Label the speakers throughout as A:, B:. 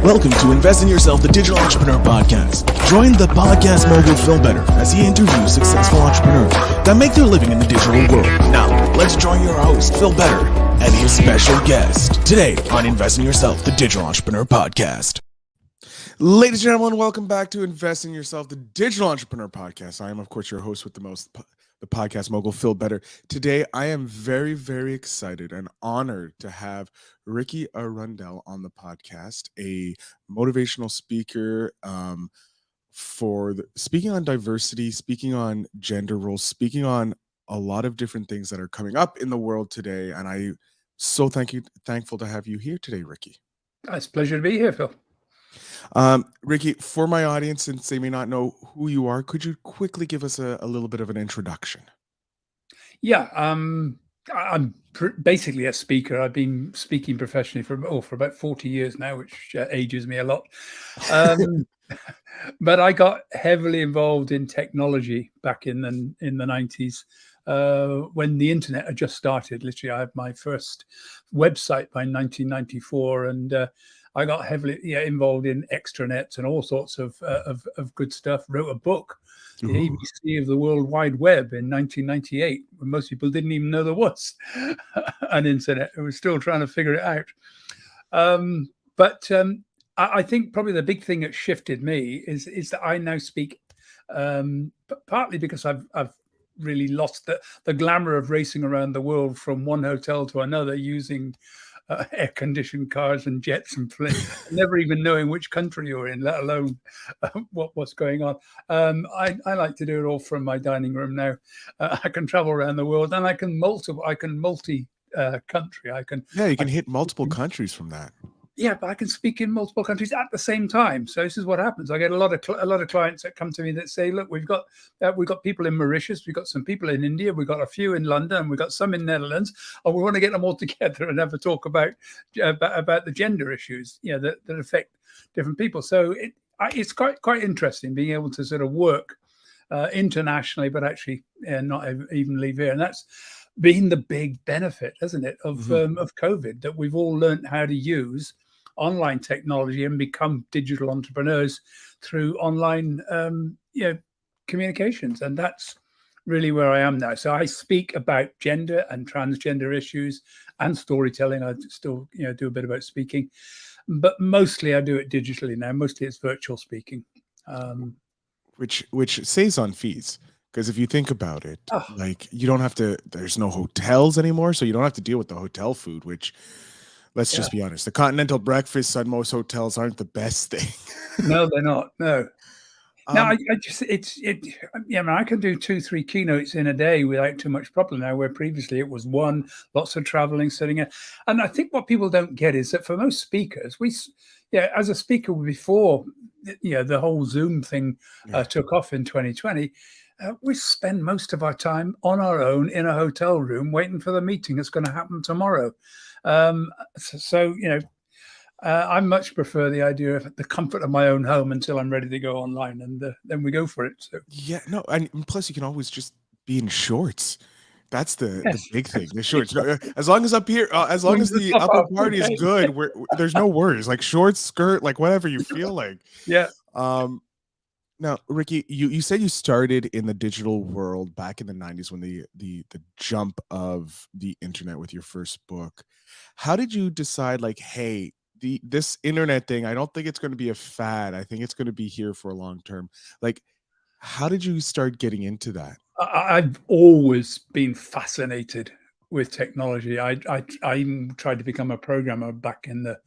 A: Welcome to Invest in Yourself, the Digital Entrepreneur Podcast. Join the podcast mogul Phil Better as he interviews successful entrepreneurs that make their living in the digital world. Now, let's join your host, Phil Better, and his special guest today on Invest in Yourself, the Digital Entrepreneur Podcast.
B: Ladies and gentlemen, welcome back to Invest in Yourself, the Digital Entrepreneur Podcast. I am, of course, your host with the most, the podcast mogul, Phil Better. Today, I am very, very excited and honored to have Rikki Arundel on the podcast, a motivational speaker speaking on diversity, speaking on gender roles, speaking on a lot of different things that are coming up in the world today. And I'm so thankful to have you here today, Rikki.
C: It's a pleasure to be here, Phil.
B: Rikki, for my audience, since they may not know who you are, could you quickly give us a little bit of an introduction?
C: Yeah, I'm basically a speaker. I've been speaking professionally for about 40 years now, which ages me a lot. But I got heavily involved in technology back in the 90s when the internet had just started. Literally, I had my first website by 1994, and I got heavily involved in extranets and all sorts of good stuff. Wrote a book, The ABC of the World Wide Web, in 1998, when most people didn't even know there was an internet. We were still trying to figure it out. But I think probably the big thing that shifted me is that I now speak, partly because I've really lost the glamour of racing around the world from one hotel to another using air-conditioned cars and jets and planes, never even knowing which country you're in, let alone what's going on. I like to do it all from my dining room now. I can travel around the world, and I can multi country.
B: You can hit multiple countries from that.
C: Yeah, but I can speak in multiple countries at the same time. So this is what happens. I get a lot of clients that come to me that say, "Look, we've got people in Mauritius, we've got some people in India, we've got a few in London, we've got some in Netherlands, and we want to get them all together and have a talk about the gender issues, that affect different people." So it's quite interesting being able to sort of work internationally, but actually not even leave here, and that's been the big benefit, hasn't it, of COVID, that we've all learned how to use online technology and become digital entrepreneurs through online communications. And that's really where I am now. So I speak about gender and transgender issues and storytelling. I still do a bit about speaking, but mostly I do it digitally now. Mostly it's virtual speaking,
B: which saves on fees. Because if you think about it, you don't have to, there's no hotels anymore, so you don't have to deal with the hotel food, which, let's just be honest, the continental breakfasts at most hotels aren't the best thing.
C: No, they're not. No. I can do 2-3 keynotes in a day without too much problem now, where previously it was one, lots of traveling, sitting in. And I think what people don't get is that for most speakers, as a speaker before, the whole Zoom thing took off in 2020, we spend most of our time on our own in a hotel room waiting for the meeting that's going to happen tomorrow. I much prefer the idea of the comfort of my own home until I'm ready to go online, and then we go for it. So.
B: Yeah, no, and plus you can always just be in shorts. That's the big thing. The shorts. As long as up here, as long as the upper part is good, there's no worries. Like shorts, skirt, like whatever you feel like.
C: Yeah.
B: Now, Rikki, you said you started in the digital world back in the 90s when the jump of the internet with your first book. How did you decide, like, hey, this internet thing, I don't think it's going to be a fad. I think it's going to be here for a long term. Like, how did you start getting into that?
C: I've always been fascinated with technology. I even tried to become a programmer back in the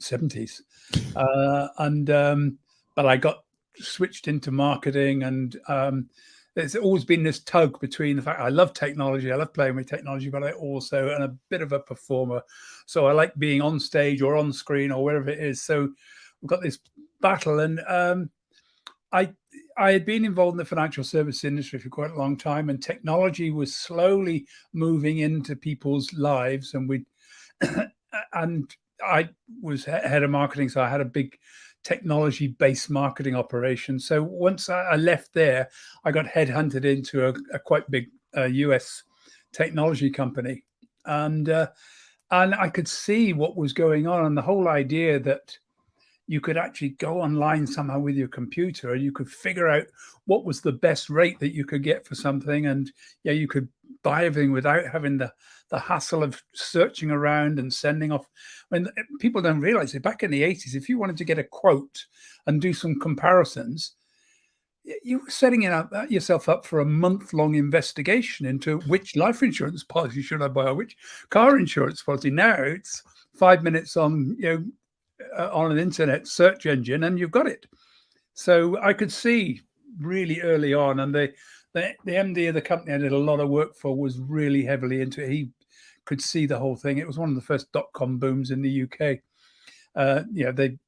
C: 70s, but I got switched into marketing, and there's always been this tug between the fact I love technology, I love playing with technology, but I also am a bit of a performer, so I like being on stage or on screen or wherever it is. So we've got this battle, and I had been involved in the financial service industry for quite a long time, and technology was slowly moving into people's lives, and and I was head of marketing, so I had a big technology-based marketing operation. So once I left there, I got headhunted into a quite big US technology company, and I could see what was going on, and the whole idea that you could actually go online somehow with your computer, and you could figure out what was the best rate that you could get for something. And yeah, you could buy everything without having the hassle of searching around and sending off. When people don't realize it, back in the 80s, if you wanted to get a quote and do some comparisons, you were setting yourself up for a month-long investigation into which life insurance policy should I buy, or which car insurance policy. Now it's 5 minutes on, on an internet search engine, and you've got it. So I could see really early on, and the MD of the company I did a lot of work for was really heavily into it. He could see the whole thing. It was one of the first dot-com booms in the UK. They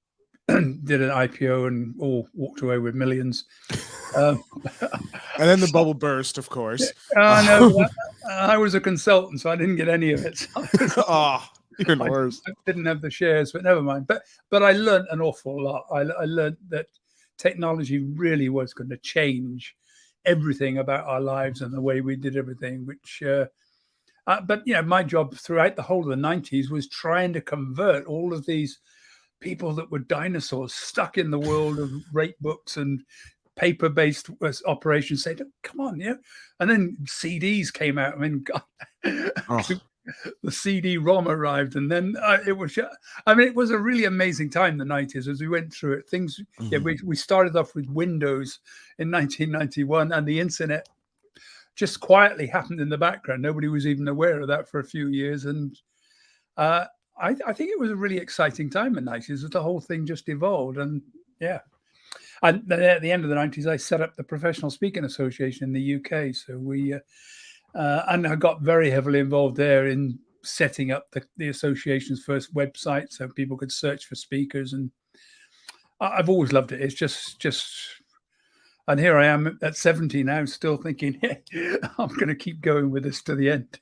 C: did an IPO and all walked away with millions.
B: And then the bubble burst, of course.
C: No, I was a consultant, so I didn't get any of it.
B: Even worse.
C: I didn't have the shares, but never mind. But I learned an awful lot. I learned that technology really was going to change everything about our lives and the way we did everything. But my job throughout the whole of the 90s was trying to convert all of these people that were dinosaurs stuck in the world of rate books and paper-based operations, say, come on, and then CDs came out. I mean, God, the CD-ROM arrived, and then it was a really amazing time, the 90s, as we went through it. Things, we started off with Windows in 1991, and the internet just quietly happened in the background. Nobody was even aware of that for a few years, and I think it was a really exciting time in the 90s as the whole thing just evolved. And and then at the end of the 90s, I set up the Professional Speaking Association in the UK. So and I got very heavily involved there in setting up the association's first website so people could search for speakers. And I've always loved it. It's just, and here I am at 70 now, still thinking, I'm going to keep going with this to the end.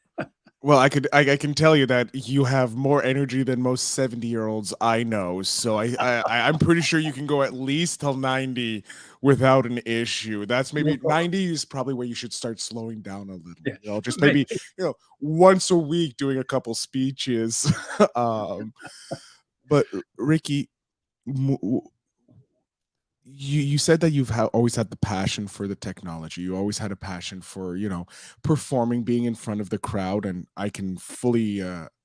B: Well, I can tell you that you have more energy than most 70-year-olds I know. So I'm pretty sure you can go at least till 90 without an issue. That's maybe 90 is probably where you should start slowing down a little.
C: Yeah.
B: Just maybe once a week doing a couple speeches. But Rikki, you said that you've always had the passion for the technology. You always had a passion for, performing, being in front of the crowd. And I can fully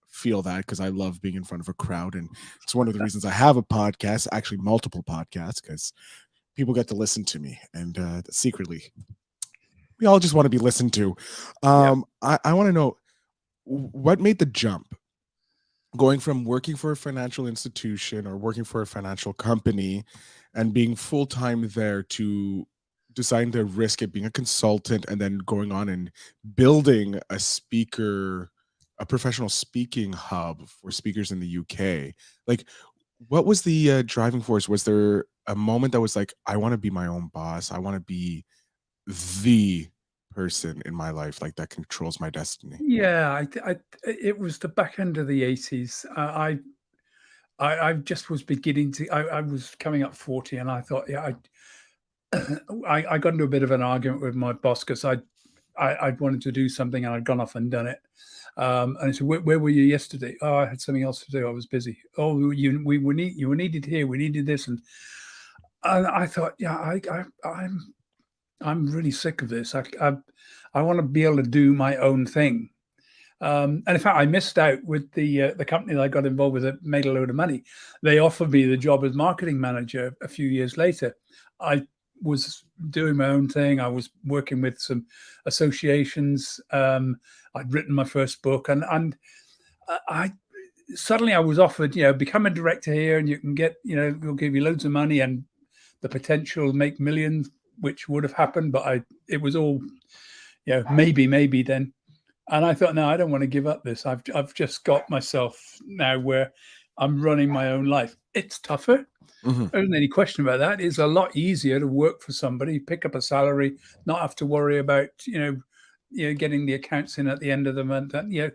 B: feel that because I love being in front of a crowd. And it's one of the reasons I have a podcast, actually multiple podcasts, because people get to listen to me. And secretly, we all just want to be listened to. I want to know, what made the jump? Going from working for a financial institution or working for a financial company and being full-time there to deciding to risk it, being a consultant, and then going on and building a professional speaking hub for speakers in the UK. Like, what was the driving force? Was there a moment that was like, I want to be my own boss. I want to be the person in my life, like, that controls my destiny?
C: Yeah, it was the back end of the 80s. I just was beginning to. I was coming up 40, and I thought, I got into a bit of an argument with my boss because I'd wanted to do something and I'd gone off and done it. And I said, where were you yesterday? Oh, I had something else to do. I was busy. Oh, you were needed here. We needed this, and I thought, I'm really sick of this. I want to be able to do my own thing. And in fact, I missed out with the company that I got involved with that made a load of money. They offered me the job as marketing manager a few years later. I was doing my own thing. I was working with some associations. I'd written my first book, and I suddenly I was offered, become a director here, and you can get, we'll give you loads of money and the potential to make millions, which would have happened, but it was all, maybe then. And I thought, no, I don't want to give up this. I've just got myself now where I'm running my own life. It's tougher. Mm-hmm. There isn't any question about that. It's a lot easier to work for somebody, pick up a salary, not have to worry about, getting the accounts in at the end of the month. And,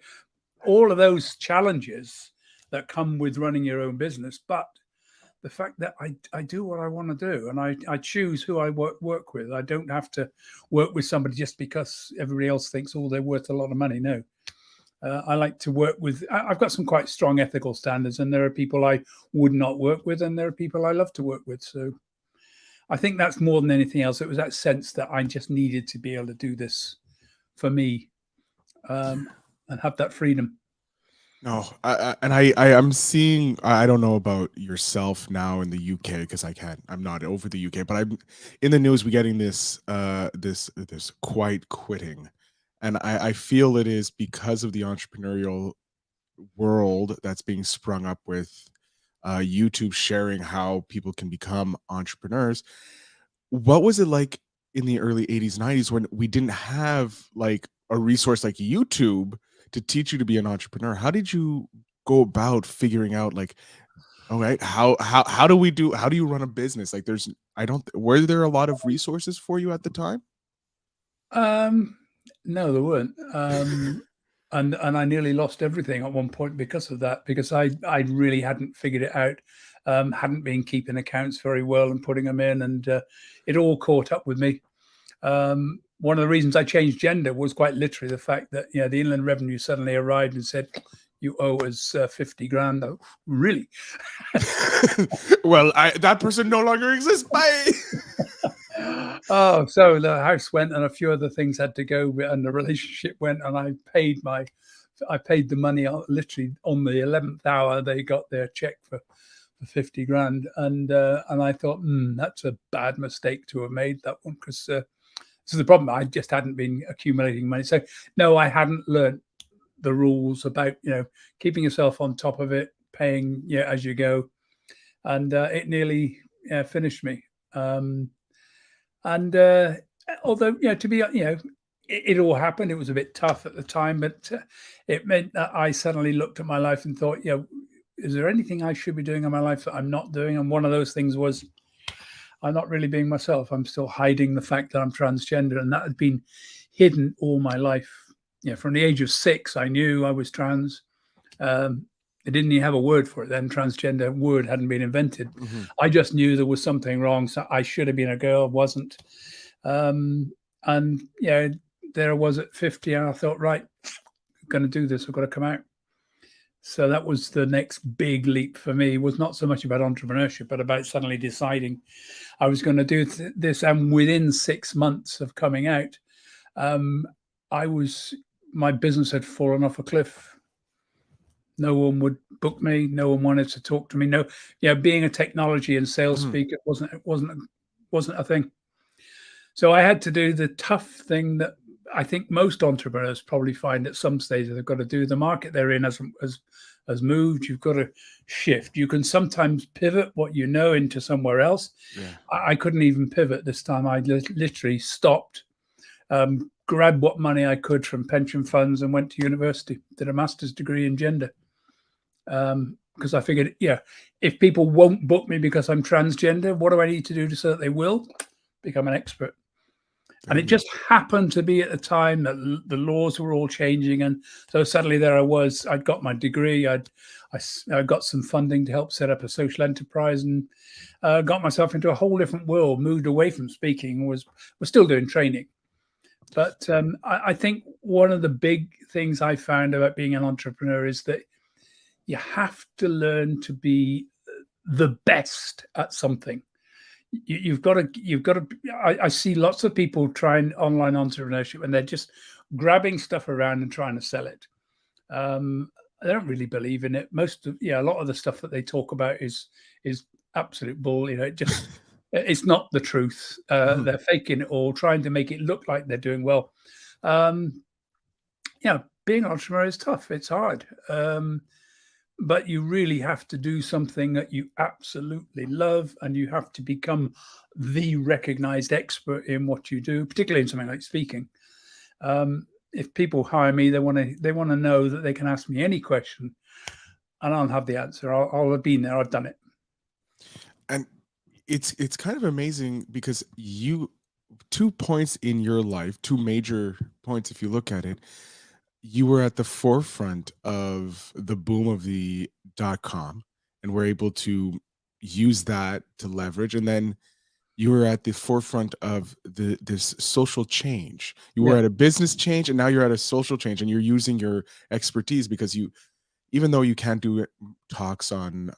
C: all of those challenges that come with running your own business. But the fact that I do what I want to do, and I choose who I work with. I don't have to work with somebody just because everybody else thinks, they're worth a lot of money. No, I like to work with. I've got some quite strong ethical standards, and there are people I would not work with, and there are people I love to work with. So I think that's more than anything else. It was that sense that I just needed to be able to do this for me, and have that freedom.
B: No, I am seeing. I don't know about yourself now in the UK because I'm not over the UK, but I'm in the news. We're getting this quiet quitting, and I feel it is because of the entrepreneurial world that's being sprung up with YouTube sharing how people can become entrepreneurs. What was it like in the early 80s, 90s when we didn't have like a resource like YouTube to teach you to be an entrepreneur? How did you go about figuring out like, all right, how do you run a business? Like were there a lot of resources for you at the time?
C: No, there weren't. And I nearly lost everything at one point because of that, because I really hadn't figured it out, hadn't been keeping accounts very well and putting them in, and it all caught up with me. One of the reasons I changed gender was quite literally the fact that the Inland Revenue suddenly arrived and said, "You owe us 50 grand." Oh, really?
B: Well, that person no longer exists. Bye.
C: Oh, so the house went, and a few other things had to go, and the relationship went, and I paid the money literally on the 11th hour. They got their check for 50 grand, and I thought, that's a bad mistake to have made that one, because this is the problem. I just hadn't been accumulating money. So no, I hadn't learned the rules about keeping yourself on top of it, paying as you go, and it nearly finished me. And although to be it all happened, it was a bit tough at the time, but it meant that I suddenly looked at my life and thought, is there anything I should be doing in my life that I'm not doing? And one of those things was, I'm not really being myself. I'm still hiding the fact that I'm transgender, and that had been hidden all my life. From the age of 6, I knew I was trans. They didn't even have a word for it then. Transgender word hadn't been invented.
B: Mm-hmm.
C: I just knew there was something wrong. So I should have been a girl, wasn't. And there I was at 50, and I thought, right, I'm going to do this. I've got to come out. So that was the next big leap for me. It was not so much about entrepreneurship, but about suddenly deciding I was going to do this. And within 6 months of coming out, my business had fallen off a cliff. No one would book me. No one wanted to talk to me. No, being a technology and sales speaker wasn't a thing. So I had to do the tough thing that I think most entrepreneurs probably find at some stage they've got to do. The market they're in has moved. You've got to shift. You can sometimes pivot what you know into somewhere else. Yeah. I couldn't even pivot this time. I literally stopped, grabbed what money I could from pension funds, and went to university, did a master's degree in gender. Because I figured, if people won't book me because I'm transgender, what do I need to do so that they will become an expert? And it just happened to be at the time that the laws were all changing. And so suddenly there I was. I'd got my degree. I got some funding to help set up a social enterprise, and got myself into a whole different world, moved away from speaking, was still doing training. But I think one of the big things I found about being an entrepreneur is that you have to learn to be the best at something. You've got to. I see lots of people trying online entrepreneurship, and they're just grabbing stuff around and trying to sell it. They don't really believe in it. A lot of the stuff that they talk about is absolute bull. It's not the truth. They're faking it all, trying to make it look like they're doing well. Being an entrepreneur is tough. It's hard. But you really have to do something that you absolutely love, and you have to become the recognized expert in what you do, particularly in something like speaking. If people hire me, they want to know that they can ask me any question, and I'll have the answer. I'll have been there. I've done it.
B: And it's kind of amazing because 2 points in your life, 2 major points, if you look at it, you were at the forefront of the boom of the .com, and were able to use that to leverage. And then you were at the forefront of this social change. You were
C: Yeah.
B: at a business change, and now you're at a social change, and you're using your expertise because you, even though you can't do talks on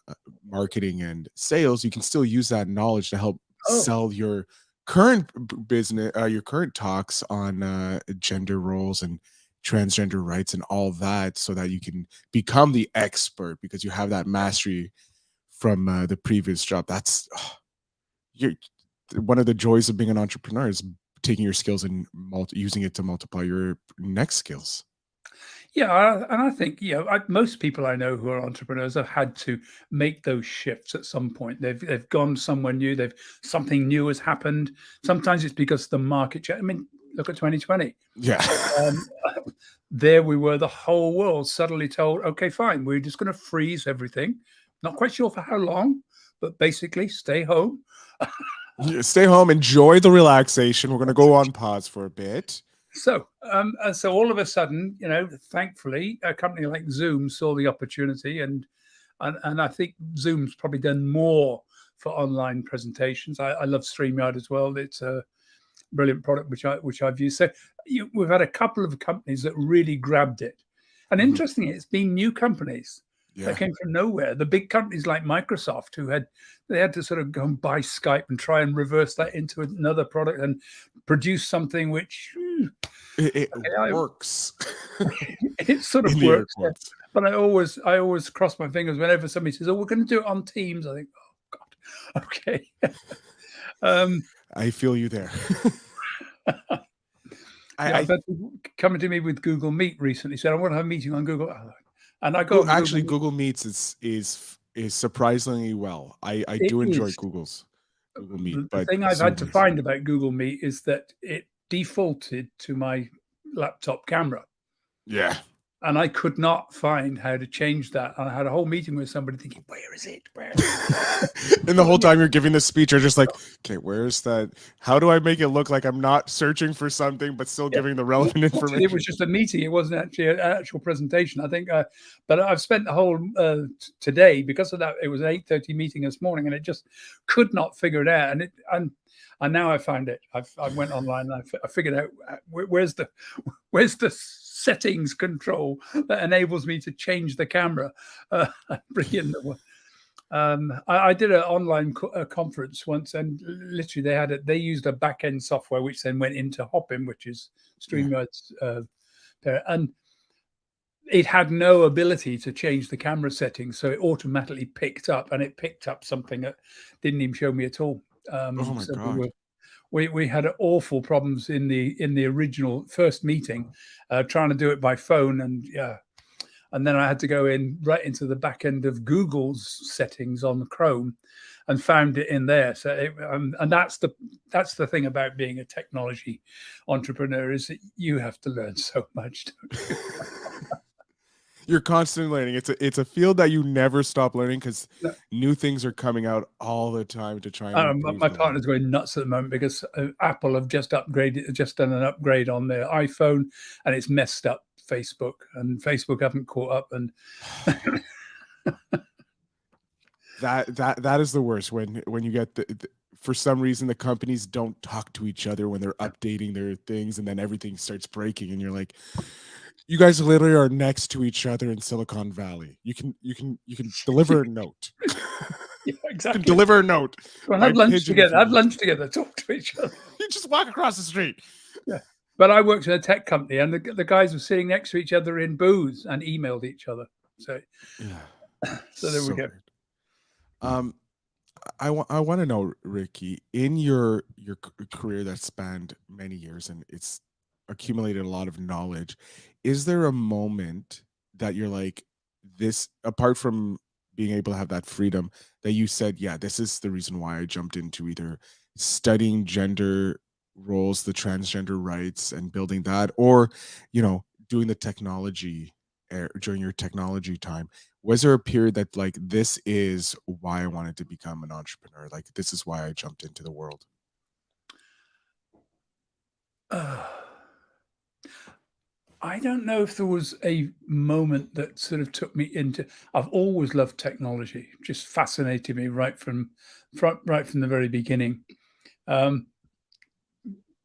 B: marketing and sales, you can still use that knowledge to help
C: Oh,
B: sell your current business, your current talks on gender roles and transgender rights and all that, so that you can become the expert because you have that mastery from the previous job. That's you're, one of the joys of being an entrepreneur is taking your skills and using it to multiply your next skills.
C: yeah. And I think, most people I know who are entrepreneurs have had to make those shifts at some point. They've gone somewhere new. Something new has happened. Sometimes it's because the market. I mean, look at 2020.
B: Yeah.
C: Um, there we were, the whole world suddenly told, okay, fine, we're just going to freeze everything. Not quite sure for how long, but basically stay home.
B: Yeah, stay home, enjoy the relaxation. We're going to go on pause for a bit.
C: So all of a sudden, thankfully, a company like Zoom saw the opportunity, and I think Zoom's probably done more for online presentations. I love StreamYard as well. It's a brilliant product which I've used. So we've had a couple of companies that really grabbed it, and
B: Mhm.
C: interestingly, it's been new companies that
B: Yeah.
C: came from nowhere. The big companies like Microsoft, they had to sort of go and buy Skype and try and reverse that into another product and produce something which
B: It
C: I,
B: works
C: it sort
B: in
C: of
B: the air
C: works. Yeah.
B: quotes.
C: But I always cross my fingers whenever somebody says, "Oh, we're going to do it on Teams." I think, "Oh God, okay." um,
B: I feel you there.
C: yeah,
B: I
C: I've had people coming to me with Google Meet recently. Said, "I want to have a meeting on Google," and I go on Google
B: actually
C: Meet.
B: Google Meets is surprisingly well. I
C: It
B: do enjoy
C: is
B: Google Meet,
C: the
B: but
C: thing I've had to
B: Zoom is.
C: find about Google Meet is that it defaulted to my laptop camera.
B: Yeah.
C: And I could not find how to change that. And I had a whole meeting with somebody thinking, "Where is it? Where is it?"
B: And the whole time you're giving the speech, you're just like, okay, where's that? How do I make it look like I'm not searching for something, but still
C: Yeah.
B: giving the relevant
C: Fortunately, it
B: information?
C: was just a meeting. It wasn't actually an actual presentation. I think, but I've spent the whole today because of that. It was an 8:30 meeting this morning, and it just could not figure it out. And now I found it. I went online and I figured out where's the settings control that enables me to change the camera. Bring in the one. I did an online conference once, and literally they used a back end software which then went into Hopin, which is
B: Yeah.
C: StreamYard's and it had no ability to change the camera settings, so it automatically picked up, and it picked up something that didn't even show me at all.
B: Oh my
C: So
B: God.
C: we had awful problems in the original first meeting, trying to do it by phone, and then I had to go right into the back end of Google's settings on Chrome, and found it in there. So and that's the thing about being a technology entrepreneur, is that you have to learn so much. Don't you?
B: You're constantly learning. It's a field that you never stop learning because
C: No,
B: new things are coming out all the time to try and improve
C: my
B: the world.
C: partner's going nuts at the moment because Apple have just done an upgrade on their iPhone, and it's messed up Facebook, and Facebook haven't caught up. And
B: That is the worst when you get for some reason the companies don't talk to each other when they're updating their things, and then everything starts breaking, and you're like, you guys literally are next to each other in Silicon Valley. You can deliver a note.
C: yeah,
B: You can
C: exactly.
B: deliver a note
C: Well,
B: by
C: have lunch
B: pigeon if
C: together.
B: you
C: Have
B: need
C: lunch
B: to.
C: together. Talk to each other.
B: You just walk across the street.
C: Yeah. But I worked in a tech company, and the guys were sitting next to each other in booths and emailed each other. So
B: Yeah.
C: there we
B: So
C: go.
B: weird. Um, I want to know, Ricky, in your career that spanned many years and it's accumulated a lot of knowledge, is there a moment that you're like, this, apart from being able to have that freedom, that you said, yeah, this is the reason why I jumped into either studying gender roles, the transgender rights, and building that, or doing the technology during your technology time? Was there a period that like, this is why I wanted to become an entrepreneur, like this is why I jumped into the world?
C: Uh, I don't know if there was a moment that sort of took me into. I've always loved technology; just fascinated me right from the very beginning. Um,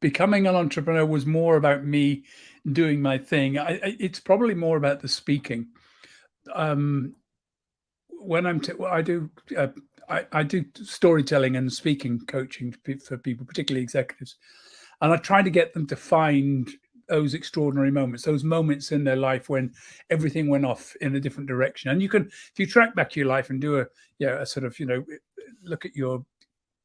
C: Becoming an entrepreneur was more about me doing my thing. It's probably more about the speaking. Um, when I do storytelling and speaking coaching for people, particularly executives, and I try to get them to find those extraordinary moments, those moments in their life when everything went off in a different direction. And you can, if you track back your life and do a sort of, look at your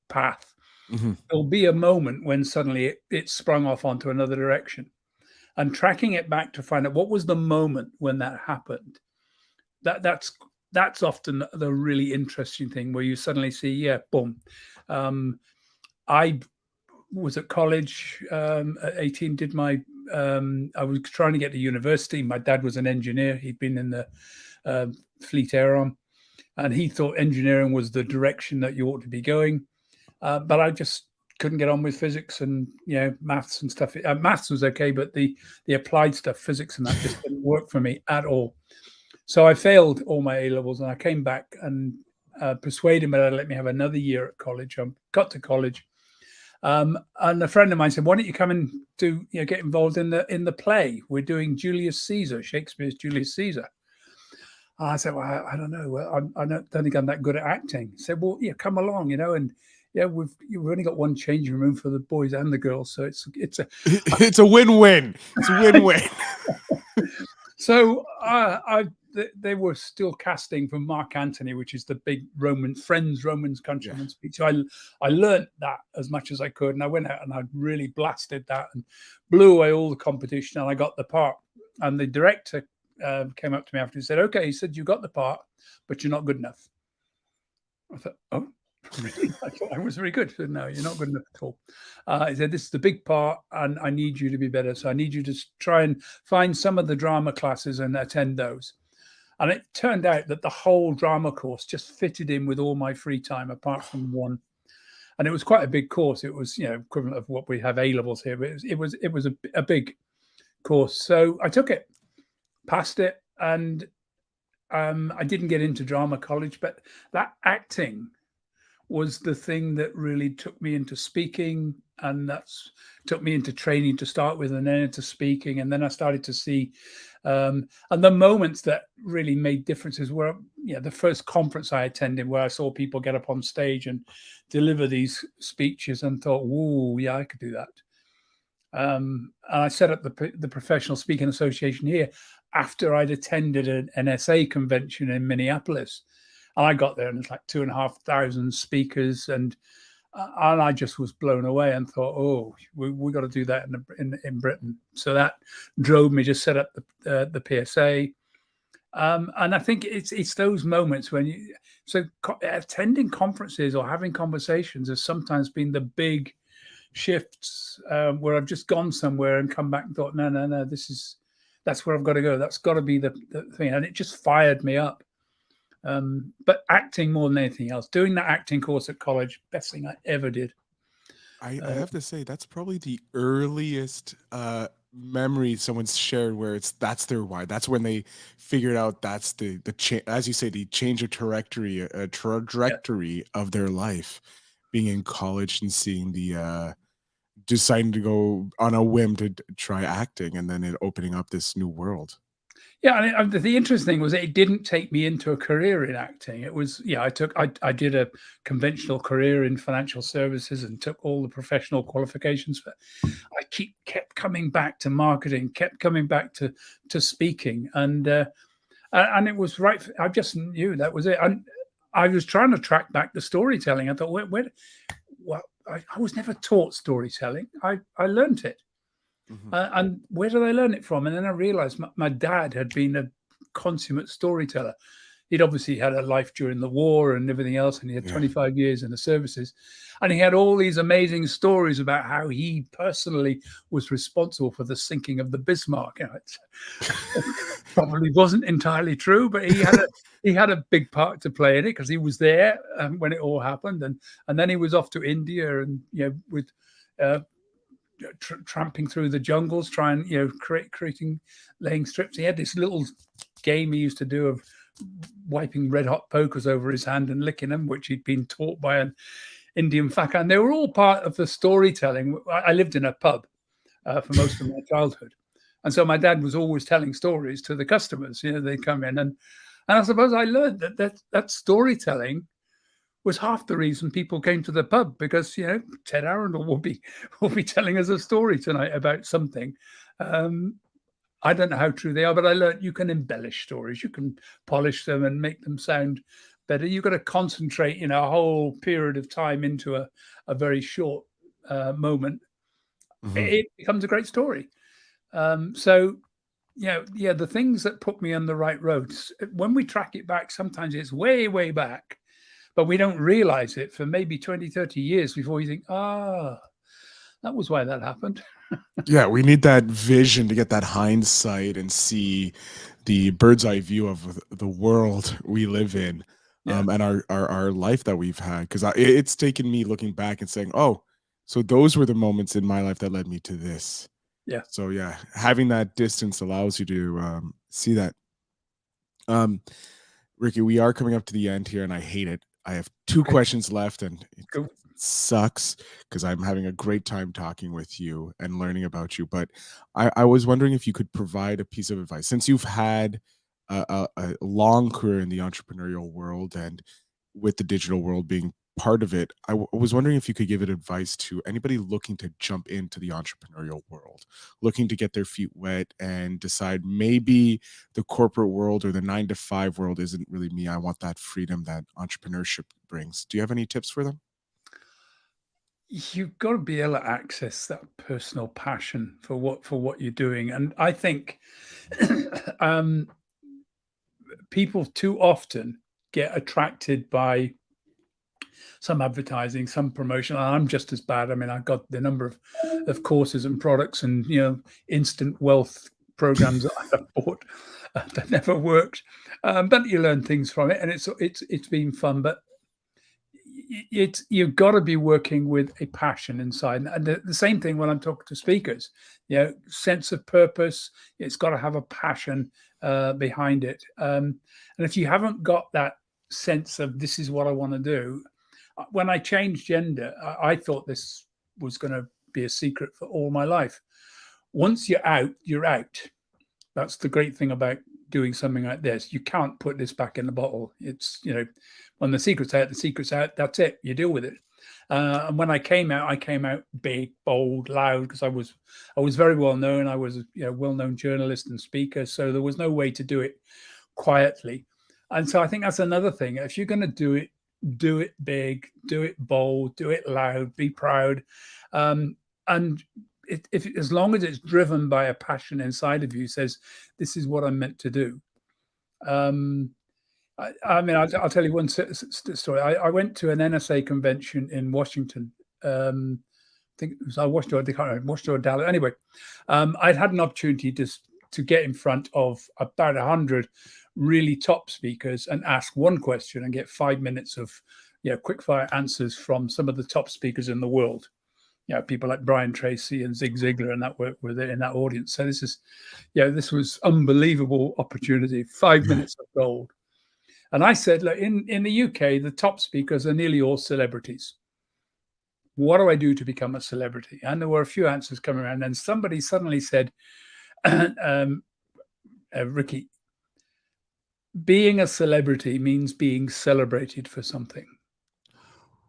C: path,
B: Mhm.
C: there'll be a moment when suddenly it sprung off onto another direction. And tracking it back to find out what was the moment when that happened. That's often the really interesting thing, where you suddenly see, yeah, boom. I was at college at 18, did my I was trying to get to university. My dad was an engineer. He'd been in the Fleet Air Arm, and he thought engineering was the direction that you ought to be going. But I just couldn't get on with physics and maths and stuff. Maths was okay, but the applied stuff, physics and that, just didn't work for me at all. So I failed all my A levels, and I came back and persuaded me to let me have another year at college. I got to college, and a friend of mine said, "Why don't you come and get involved in the play? We're doing Julius Caesar, Shakespeare's Julius Caesar." I said, "Well, I don't know. I don't think I'm that good at acting." He said, "Well, yeah, come along, and." Yeah, we've only got one changing room for the boys and the girls, so
B: it's a win-win. It's a win-win.
C: So they were still casting for Mark Antony, which is the big Romans, countrymen speech. So I learned that as much as I could, and I went out and I really blasted that and blew away all the competition, and I got the part. And the director came up to me after and said, "Okay," he said, "you got the part, but you're not good enough." I thought, "Oh." Really? I thought I was very good. He said, "No, you're not good enough at all." He said, "This is the big part, and I need you to be better. So I need you to try and find some of the drama classes and attend those." And it turned out that the whole drama course just fitted in with all my free time, apart from one. And it was quite a big course. It was, equivalent of what we have A levels here. But it was a big course. So I took it, passed it, and I didn't get into drama college, but that acting was the thing that really took me into speaking, and that's took me into training to start with, and then into speaking. And then I started to see, and the moments that really made differences were, the first conference I attended, where I saw people get up on stage and deliver these speeches, and thought, "Whoa, yeah, I could do that." And I set up the Professional Speaking Association here after I'd attended an NSA convention in Minneapolis. And I got there, and it's like 2,500 speakers, and I just was blown away and thought, "Oh, we got to do that in Britain." So that drove me to set up the PSA. And I think it's those moments when attending conferences or having conversations has sometimes been the big shifts, where I've just gone somewhere and come back and thought, no, that's where I've got to go. That's got to be the thing, and it just fired me up. But acting more than anything else, doing that acting course at college, best thing I ever did.
B: I have to say that's probably the earliest memory someone's shared where that's their why. That's when they figured out that's the as you say, the change of trajectory of their life, being in college and seeing the deciding to go on a whim to try acting, and then it opening up this new world.
C: Yeah, and the interesting thing was it didn't take me into a career in acting. It was, I did a conventional career in financial services and took all the professional qualifications, but I kept coming back to marketing, kept coming back to speaking, and it was right. I just knew that was it. And I was trying to track back the storytelling. I thought, I was never taught storytelling. I learned it. And where did I learn it from? And then I realized my dad had been a consummate storyteller. He'd obviously had a life during the war and everything else, and he had 25 years in the services. And he had all these amazing stories about how he personally was responsible for the sinking of the Bismarck. It probably wasn't entirely true, but he had a big part to play in it, because he was there when it all happened. And then he was off to India, and with tramping through the jungles, trying, laying strips. He had this little game he used to do of wiping red hot pokers over his hand and licking them, which he'd been taught by Indian Fakka, and they were all part of the storytelling. I lived in a pub for most of my childhood, and so my dad was always telling stories to the customers. They come in, and I suppose I learned that storytelling was half the reason people came to the pub, because Ted Arundel will be telling us a story tonight about something. I don't know how true they are, but I learned you can embellish stories, you can polish them and make them sound better. You've got to concentrate, a whole period of time into a very short moment. It becomes a great story. So, the things that put me on the right roads, when we track it back, sometimes it's way, way back, but we don't realize it for maybe 20, 30 years before you think, that was why that happened.
B: Yeah, we need that vision to get that hindsight and see the bird's eye view of the world we live in, and our life that we've had. Because it's taken me looking back and saying, "Oh, so those were the moments in my life that led me to this."
C: Yeah.
B: So yeah, having that distance allows you to see that. Rikki, we are coming up to the end here, and I hate it. I have two questions left, and
C: Cool.
B: sucks because I'm having a great time talking with you and learning about you. But I was wondering if you could provide a piece of advice, since you've had a long career in the entrepreneurial world and with the digital world being part of it. I was wondering if you could give it advice to anybody looking to jump into the entrepreneurial world, looking to get their feet wet and decide maybe the corporate world or the 9-to-5 world isn't really me. I want that freedom that entrepreneurship brings. Do you have any tips for them?
C: You've got to be able to access that personal passion for what you're doing. And I think people too often get attracted by some advertising, some promotion. I'm just as bad. I mean, I've got the number of courses and products and instant wealth programs that I've bought that never worked, but you learn things from it, and it's been fun. But you've got to be working with a passion inside, and the same thing when I'm talking to speakers. Sense of purpose. It's got to have a passion behind it, and if you haven't got that sense of this is what I want to do. When I changed gender, I thought this was going to be a secret for all my life. Once you're out, you're out. That's the great thing about doing something like this. You can't put this back in the bottle. It's, when the secret's out, the secret's out. That's it. You deal with it. And when I came out big, bold, loud, because I was very well known. I was a well-known journalist and speaker. So there was no way to do it quietly. And so I think that's another thing. If you're going to do it big, do it bold, do it loud, be proud. And if as long as it's driven by a passion inside of you, says, this is what I'm meant to do. I mean, I'll tell you one story. I went to an NSA convention in Washington. I think it was Washington or Dallas. Anyway, I'd had an opportunity to get in front of about 100 really top speakers and ask one question and get 5 minutes of quick fire answers from some of the top speakers in the world. People like Brian Tracy and Zig Ziglar and that were there in that audience. So this was unbelievable opportunity, 5 minutes of gold. And I said, look, in the UK, the top speakers are nearly all celebrities. What do I do to become a celebrity? And there were a few answers coming around. And somebody suddenly said, Rikki, being a celebrity means being celebrated for something.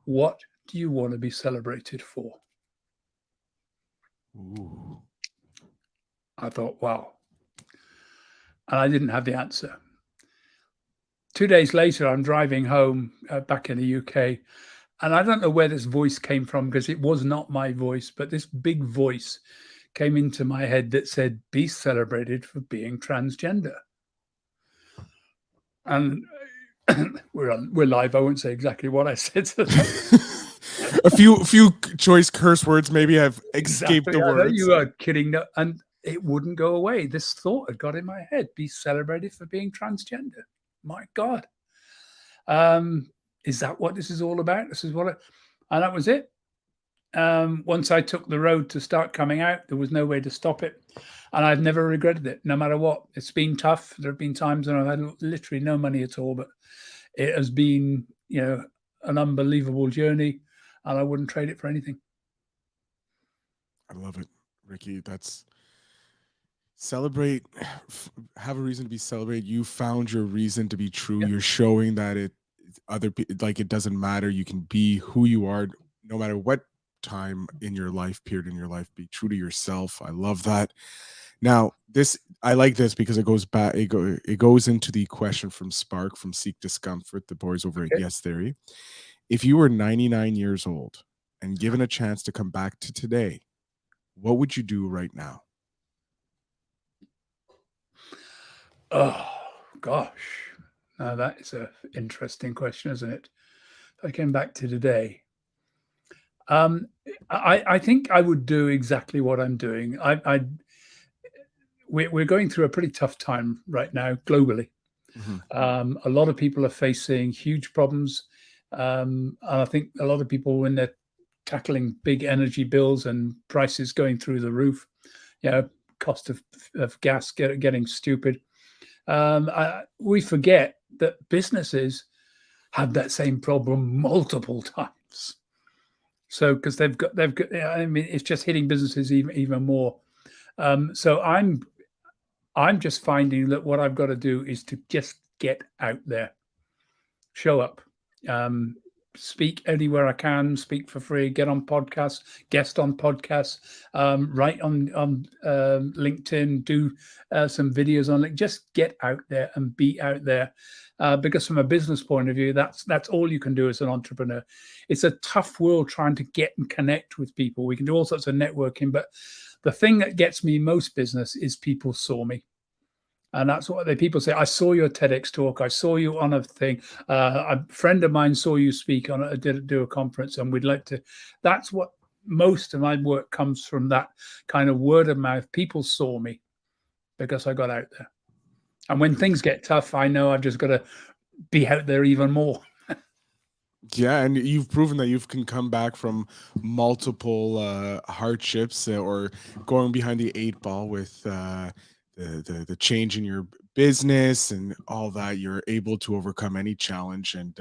C: What do you want to be celebrated for?
B: Ooh.
C: I thought, wow. And I didn't have the answer. 2 days later, I'm driving home back in the UK, and I don't know where this voice came from, because it was not my voice, but this big voice came into my head that said, be celebrated for being transgender. And we're live. I won't say exactly what I said to that.
B: a few choice curse words maybe have escaped
C: Exactly.
B: the words.
C: You are kidding. And it wouldn't go away. This thought had got in my head. Be celebrated for being transgender. My God. Is that what this is all about? And that was it. Once I took the road to start coming out, there was no way to stop it. And I've never regretted it, no matter what. It's been tough. There have been times when I've had literally no money at all, but it has been, an unbelievable journey. and I wouldn't trade it for anything.
B: I love it, Rikki. That's celebrate. Have a reason to be celebrated. You found your reason to be true.
C: Yeah.
B: You're showing that other people, like, it doesn't matter. You can be who you are, no matter what time in your life, period in your life. Be true to yourself. I love that. Now, I like this because it goes back. It goes into the question from Spark from Seek Discomfort, the boys over at
C: Okay.
B: Yes Theory. If you were 99 years old and given a chance to come back to today, what would you do right now?
C: Oh gosh, now that is a interesting question, isn't it? If I came back to today, I think I would do exactly what I'm doing. We're going through a pretty tough time right now globally.
B: Mhm.
C: A lot of people are facing huge problems, and I think a lot of people, when they're tackling big energy bills and prices going through the roof, cost of gas getting stupid. We forget that businesses have that same problem multiple times. So because they've got, I mean, it's just hitting businesses even more. So I'm just finding that what I've got to do is to just get out there, show up, speak anywhere I can, speak for free, get on podcasts, guest on podcasts, write on LinkedIn, do some videos on LinkedIn. Just get out there and be out there, because from a business point of view, that's all you can do as an entrepreneur. It's a tough world trying to get and connect with people. We can do all sorts of networking, but the thing that gets me most business is people saw me. And that's what people say. I saw your TEDx talk. I saw you on a thing. A friend of mine saw you speak on a do a conference, and we'd like to. That's what most of my work comes from. That kind of word of mouth. People saw me because I got out there. And when things get tough, I know I've just got to be out there even more.
B: Yeah, and you've proven that you can come back from multiple hardships, or going behind the 8 ball with the change in your business and all that. You're able to overcome any challenge, and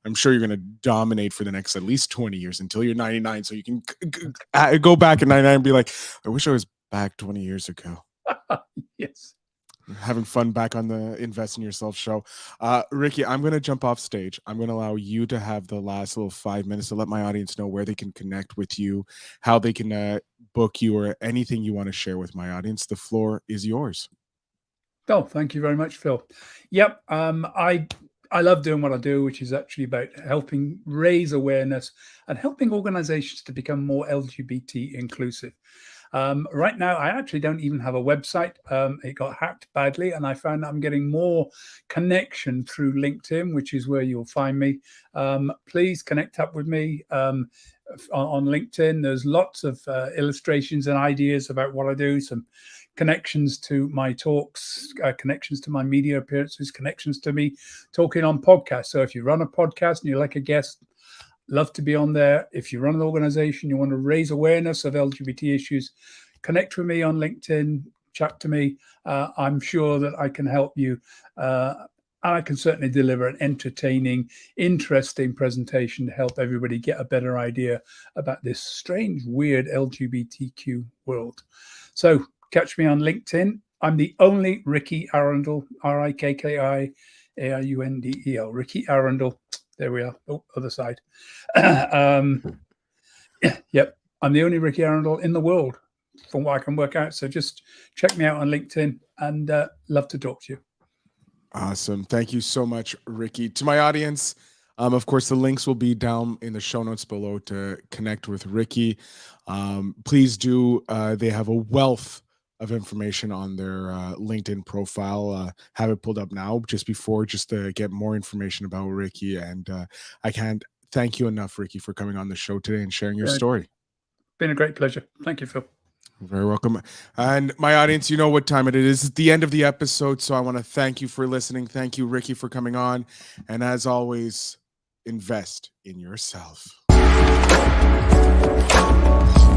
B: I'm sure you're going to dominate for the next at least 20 years until you're 99, so you can go back at 99 and be like, I wish I was back 20 years ago.
C: Yes.
B: Having fun back on the Invest in Yourself show. Rikki, I'm going to jump off stage. I'm going to allow you to have the last little 5 minutes to let my audience know where they can connect with you, how they can book you, or anything you want to share with my audience. The floor is yours.
C: Oh, thank you very much, Phil. Yep. I love doing what I do, which is actually about helping raise awareness and helping organizations to become more LGBT inclusive. Right now, I actually don't even have a website. It got hacked badly, and I found I'm getting more connection through LinkedIn, which is where you'll find me. Please connect up with me on LinkedIn. There's lots of illustrations and ideas about what I do, some connections to my talks, connections to my media appearances, connections to me talking on podcasts. So if you run a podcast and you're like a guest, love to be on there. If you run an organization, you want to raise awareness of LGBT issues, connect with me on LinkedIn, chat to me. I'm sure that I can help you. And I can certainly deliver an entertaining, interesting presentation to help everybody get a better idea about this strange, weird LGBTQ world. So catch me on LinkedIn. I'm the only Rikki Arundel, Rikki Arundel, Rikki Arundel. There we are. Oh, other side. Yep. I'm the only Rikki Arundel in the world from what I can work out. So just check me out on LinkedIn, and love to talk to you.
B: Awesome. Thank you so much, Rikki. To my audience, of course, the links will be down in the show notes below to connect with Rikki. Please do. They have a wealth of information on their LinkedIn profile. Have it pulled up now just to get more information about Rikki. And I can't thank you enough, Rikki, for coming on the show today and sharing your story.
C: Been a great pleasure. Thank you, Phil.
B: You're very welcome. And my audience, you know what time it is. It's the end of the episode, so I want to thank you for listening. Thank you, Rikki, for coming on. And as always, invest in yourself.